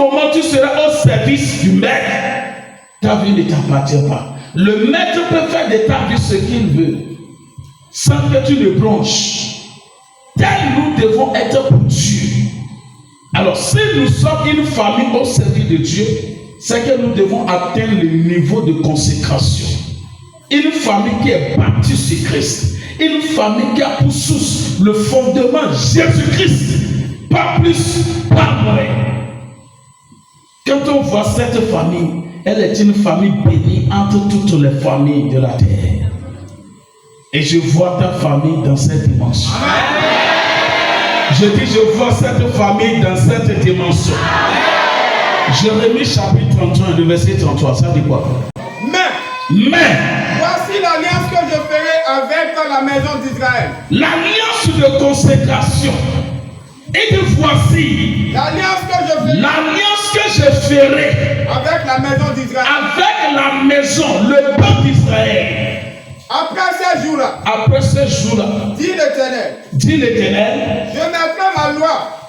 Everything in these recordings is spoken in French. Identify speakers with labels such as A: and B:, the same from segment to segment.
A: moment où tu seras au service du maître, ta vie ne t'appartient pas. Le maître peut faire de ta vie ce qu'il veut, sans que tu ne bronches. Tel nous devons être pour Dieu. Alors, si nous sommes une famille au service de Dieu, c'est que nous devons atteindre le niveau de consécration. Une famille qui est bâtie sur Christ. Une famille qui a pour source le fondement Jésus-Christ. Pas plus, pas moins. Quand on voit cette famille, elle est une famille bénie entre toutes les familles de la terre. Et je vois ta famille dans cette dimension. Je dis, je vois cette famille dans cette dimension. Jérémie chapitre 31, le verset 33, ça dit quoi? Mais
B: voici l'alliance que je ferai avec la maison d'Israël.
A: L'alliance de consécration. Et voici l'alliance que je ferai
B: avec la maison d'Israël.
A: Avec la maison, le peuple d'Israël.
B: Après ces jours-là, dit l'Éternel,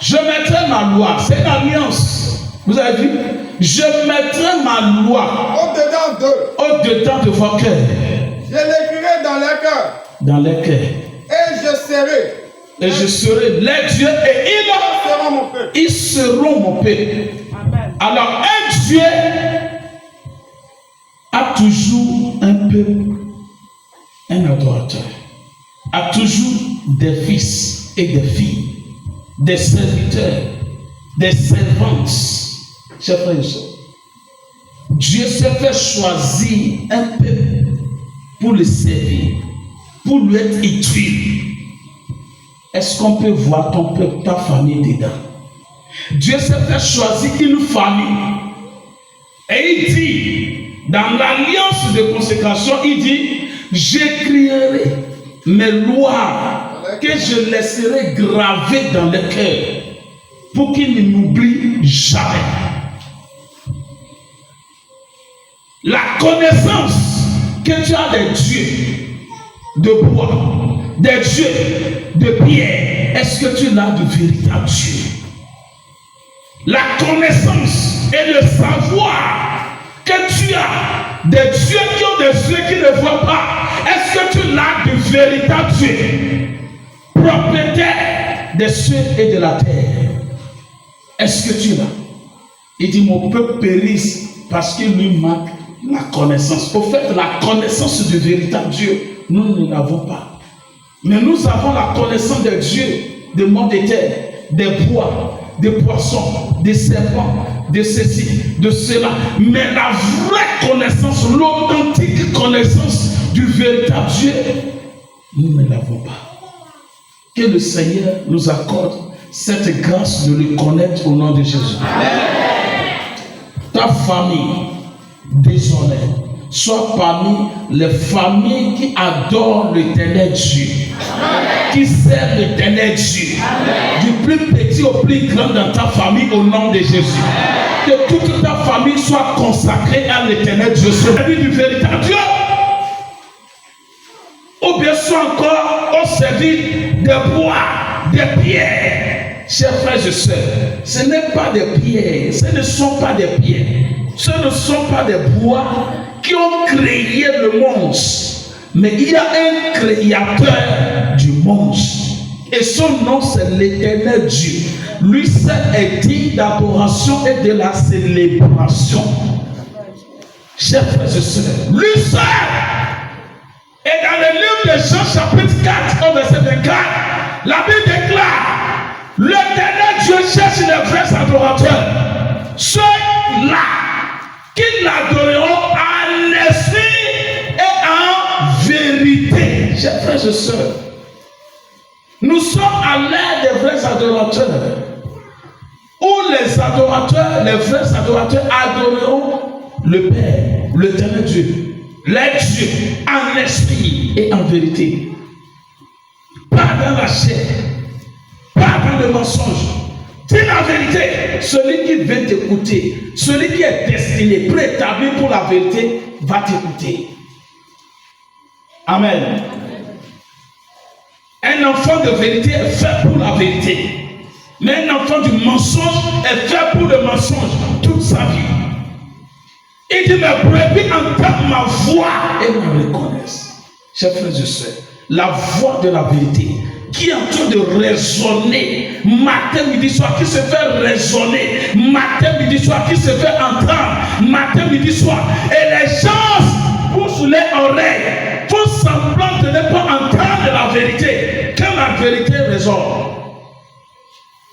B: je mettrai ma loi, c'est l'alliance. Vous avez vu? Je mettrai ma loi au-dedans de vos cœurs. Je l'écrirai dans les cœurs.
A: Dans les cœurs.
B: Et je serai
A: les dieux et ils seront mon peuple. Alors un Dieu a toujours un peuple, un adorateur, a toujours des fils et des filles, des serviteurs, des servantes. Chers frères et sœurs, Dieu s'est fait choisir un peuple pour le servir, pour lui être utile. Est-ce qu'on peut voir ton peuple, ta famille dedans? Dieu s'est fait choisir une famille. Et il dit, dans l'alliance de consécration, il dit, j'écrirai mes lois que je laisserai gravées dans le cœur pour qu'ils ne m'oublient jamais. La connaissance que tu as des dieux de bois, des dieux de pierre, est-ce que tu l'as de véritable Dieu? La connaissance et le savoir que tu as des dieux qui ont des yeux qui ne voient pas, est-ce que tu l'as de véritable Dieu? Propriétaire des cieux et de la terre. Est-ce que tu l'as? Il dit, mon peuple périsse parce qu'il lui manque la connaissance. Au fait, la connaissance du véritable Dieu, nous ne l'avons pas. Mais nous avons la connaissance de Dieu, des mondes des terres, des bois, des poissons, des serpents, de ceci, de cela. Mais la vraie connaissance, l'authentique connaissance du véritable Dieu, nous ne l'avons pas. Que le Seigneur nous accorde cette grâce de le connaître au nom de Jésus. Ta famille, désormais, soit parmi les familles qui adorent l'éternel Dieu, qui servent l'éternel Dieu, du plus petit au plus grand dans ta famille au nom de Jésus. Que toute ta famille soit consacrée à l'éternel Dieu, celui du véritable Dieu. Ou bien soit encore au service des bois, des pierres. Chers frères et sœurs, ce n'est pas des pierres, ce ne sont pas des pierres, ce ne sont pas des bois qui ont créé le monde, mais il y a un créateur du monde et son nom c'est l'Éternel Dieu. Lui seul est digne d'adoration et de la célébration. Chers frères et sœurs, lui seul. Et dans le livre de Jean chapitre 4 au verset 24, la Bible déclare, l'Éternel Dieu cherche les vrais adorateurs, ceux-là qui l'adoreront en esprit et en vérité. Chers frères et sœurs, nous sommes à l'ère des vrais adorateurs, où les adorateurs, les vrais adorateurs adoreront le Père, l'Éternel Dieu, les dieux en esprit et en vérité. Pas dans la chair, pas dans le mensonge. C'est la vérité. Celui qui veut t'écouter, celui qui est destiné, préétabli pour la vérité, va t'écouter. Amen. Un enfant de vérité est fait pour la vérité. Mais un enfant du mensonge est fait pour le mensonge toute sa vie. Il dit, mes brebis entendent ma voix et me reconnaissent. Chers frères et sœurs, la voix de la vérité qui est en train de résonner matin, midi, soir, qui se fait résonner matin, midi, soir, qui se fait entendre matin, midi, soir. Et les gens poussent les oreilles, font semblant de ne pas entendre la vérité. Quand la vérité résonne,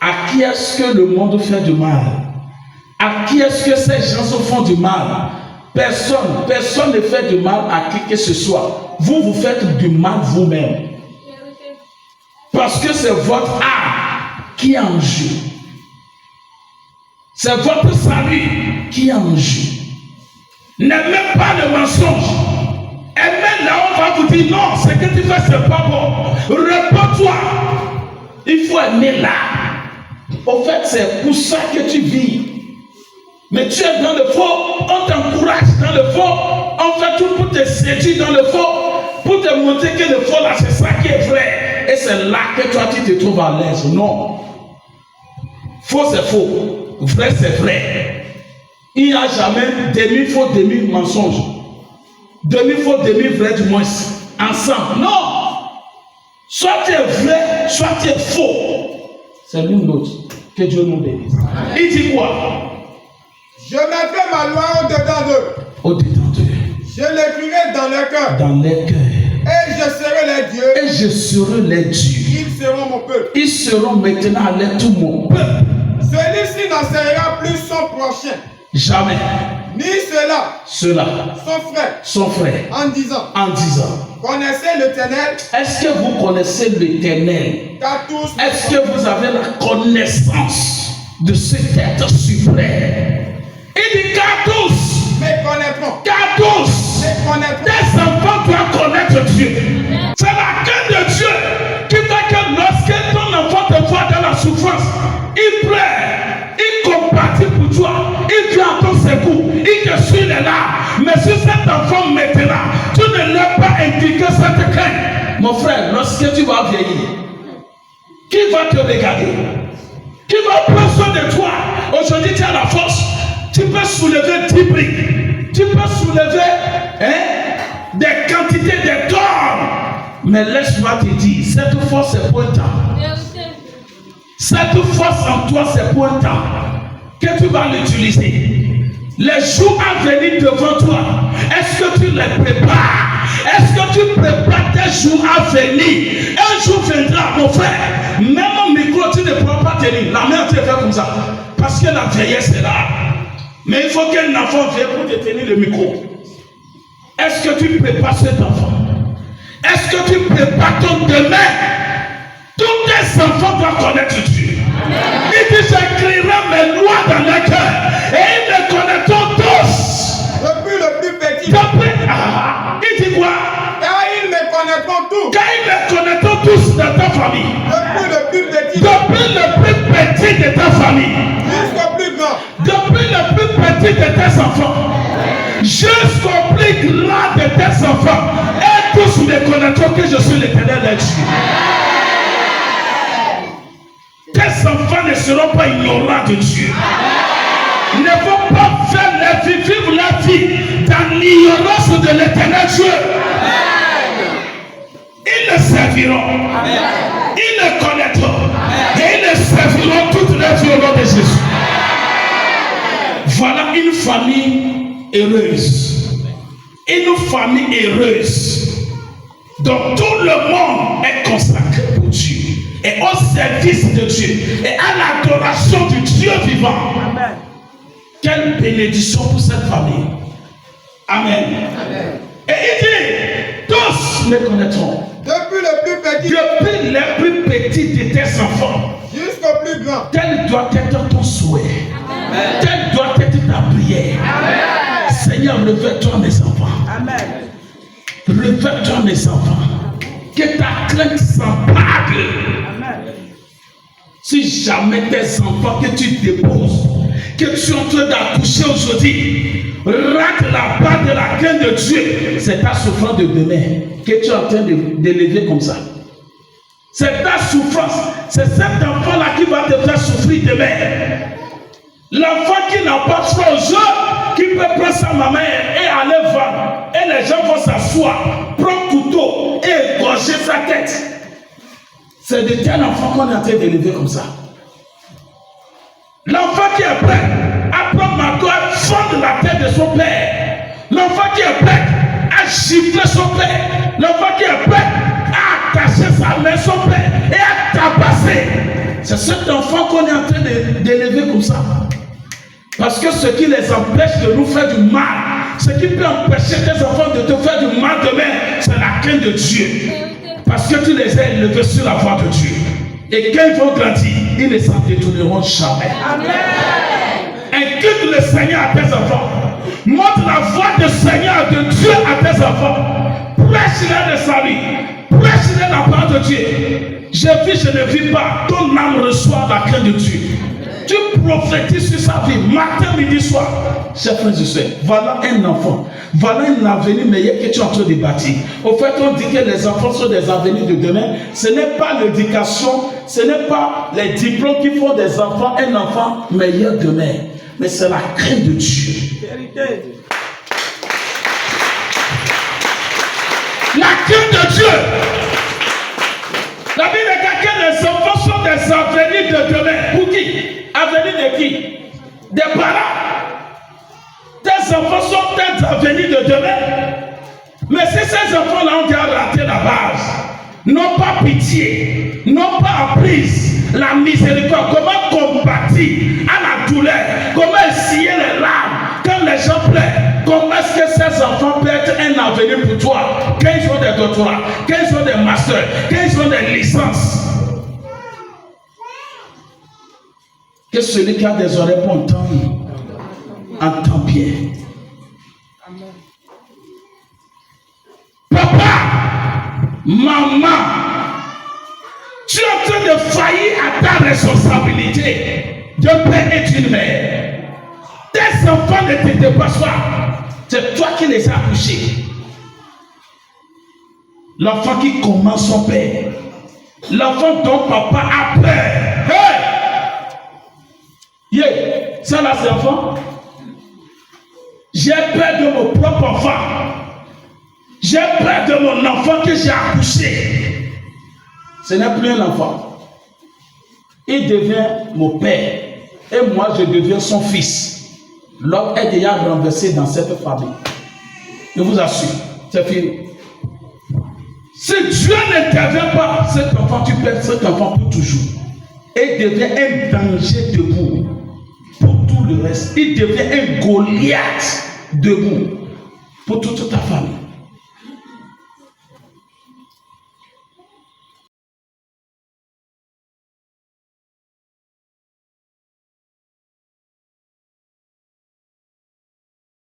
A: à qui est-ce que le monde fait du mal? À qui est-ce que ces gens se font du mal? Personne ne fait du mal à qui que ce soit. Vous faites du mal vous-même. Parce que c'est votre âme qui est en jeu. C'est votre salut qui est en jeu. N'aimez pas le mensonge. Aimez là, on va vous dire non, ce que tu fais, c'est pas bon. Réponds-toi. Il faut aimer là. Au fait, c'est pour ça que tu vis. Mais tu es dans le faux, on t'encourage dans le faux, on fait tout pour te séduire dans le faux, pour te montrer que le faux là, c'est ça qui est vrai. Et c'est là que toi, tu te trouves à l'aise. Non. Faux, c'est faux. Vrai, c'est vrai. Il n'y a jamais demi-faux, demi-mensonge. Demi-faux, demi-vrai du moins. Ensemble. Non. Soit tu es vrai, soit tu es faux. C'est l'une l'autre. Que Dieu nous bénisse. Il dit quoi?
B: Je mettrai ma loi au-dedans d'eux.
A: Au-dedans d'eux.
B: Je l'écrirai dans leur cœur.
A: Dans les cœurs.
B: Et je serai les dieux.
A: Et je serai les dieux.
B: Ils seront mon peuple.
A: Ils seront maintenant tout mon peuple.
B: Celui-ci n'enseignera plus son prochain.
A: Jamais.
B: Ni cela. Son frère. En disant. Connaissez l'Éternel.
A: Est-ce que vous connaissez l'Éternel? Est-ce que vous avez la connaissance de cet être suprême? Il dit car tous
B: me connaîtront.
A: Car tous tes enfants doivent connaître Dieu. C'est la crainte de Dieu qui fait que lorsque ton enfant te voit dans la souffrance, il pleure, il compatit pour toi, il vient à ton secours, il te suit les larmes. Mais si cet enfant maintenant, tu ne l'as pas indiqué cette crainte, mon frère, lorsque tu vas vieillir, qui va te regarder? Qui va prendre soin de toi? Aujourd'hui, tu as la force. Tu peux soulever 10 briques. Tu peux soulever des quantités de tonnes. Mais laisse-moi te dire, cette force est pour un temps. Cette force en toi, c'est pour un temps. Que tu vas l'utiliser. Les jours à venir devant toi, est-ce que tu les prépares? Est-ce que tu prépares tes jours à venir? Un jour viendra, mon frère. Même au micro, tu ne pourras pas tenir. La main, tu fait comme ça. Parce que la vieillesse est là. Mais il faut qu'un enfant vienne pour te tenir le micro. Est-ce que tu prépares cet enfant? Est-ce que tu prépares ton demain? Tous tes enfants doivent connaître Dieu. Il dit, j'écrirai mes lois dans leur cœur. Et ils me connaîtront tous.
B: Depuis le plus petit.
A: Il dit quoi?
B: Car ils me connaîtront tous.
A: Car ils me connaîtront tous dans ta famille.
B: Depuis le plus petit.
A: Depuis le plus petit de ta famille.
B: Jusqu'au plus grand.
A: Depuis le plus petit de tes enfants. Jusqu'au plus grand de tes enfants. Et tous me connaîtront que je suis l'Éternel de Dieu. Tes enfants ne seront pas ignorants de Dieu. Ils ne vont pas faire la vie, vivre la vie dans l'ignorance de l'Éternel Dieu. Ils le serviront. Ils le connaîtront. Et ils le serviront toute leur vie au nom de Jésus. Voilà une famille heureuse. Une famille heureuse. dont tout le monde est consacré pour Dieu et au service de Dieu et à l'adoration du Dieu vivant. Amen. Quelle bénédiction pour cette famille. Amen. Amen. Et il dit, tous me connaîtront.
B: Depuis le plus petit.
A: Depuis les plus petits de tes enfants.
B: Jusqu'au plus grand.
A: Tel doit être ton souhait. Amen. Tel doit être ta prière. Amen. Seigneur, levez-toi mes enfants. Amen. Levez-toi mes enfants. Que ta crainte s'empare. Si jamais tes enfants que tu déposes, que tu es en train d'accoucher aujourd'hui, rate la part de la crainte de Dieu, c'est ta souffrance de demain que tu es en train d'élever comme ça. C'est ta souffrance. C'est cet enfant-là qui va te faire souffrir demain. L'enfant qui n'a pas foi au jeu, qui peut prendre sa maman et aller vendre. Et les gens vont s'asseoir, prendre couteau et égorger sa tête. C'est de tel enfant qu'on est en train d'élever comme ça. L'enfant qui est prêt à prendre marteau, à fendre la tête de son père. L'enfant qui est prêt à gifler son père. L'enfant qui est prêt à attacher sa main son père et à tabasser. C'est cet enfant qu'on est en train d'élever comme ça. Parce que ce qui les empêche de nous faire du mal, ce qui peut empêcher tes enfants de te faire du mal demain, c'est la crainte de Dieu. Parce que tu les as élevés sur la voie de Dieu. Et quand ils vont grandir, ils ne s'en détourneront jamais. Amen. Inculque le Seigneur à tes enfants. Montre la voie du Seigneur, de Dieu à tes enfants. Prêche-les de salut. Prêche-les la parole de Dieu. Je vis, je ne vis pas. Ton âme reçoit la crainte de Dieu. Tu prophétises sur sa vie, matin, midi, soir. Chers frères et sœurs, voilà un enfant. Voilà un avenir meilleur que tu es en train de bâtir. Au fait, on dit que les enfants sont des avenirs de demain. Ce n'est pas l'éducation, ce n'est pas les diplômes qui font des enfants un enfant meilleur demain. Mais c'est la crainte de Dieu. La crainte de Dieu. La Bible dit que les enfants sont des avenirs de demain. Pour qui? Avenir de qui? Des parents. Tes enfants sont des avenirs de demain. Mais si ces enfants-là ont déjà raté la base, n'ont pas pitié, n'ont pas appris la miséricorde, comment combattre à la douleur, comment essuyer les larmes quand les gens pleurent, comment est-ce que ces enfants peuvent être un avenir pour toi quand ils ont des doctorats, quand ils ont des masters, quand ils ont des licences? Que celui qui a des oreilles pour entendre, entend bien. Papa, maman, tu es en train de faillir à ta responsabilité de père et d'une mère. Tes enfants ne te dépassent pas. C'est toi qui les as accouchés. L'enfant qui commence son père. L'enfant dont papa a peur. Hey! Yeah. Ça là c'est enfant. J'ai peur de mon propre enfant. J'ai peur de mon enfant que j'ai accouché. Ce n'est plus un enfant. Il devient mon père. Et moi, je deviens son fils. L'homme est déjà renversé dans cette famille. Je vous assure, c'est fini. Si Dieu n'intervient pas, cet enfant, tu perds cet enfant pour toujours. Et il devient un danger debout. Pour tout le reste, il devient un Goliath debout. Pour toute ta famille.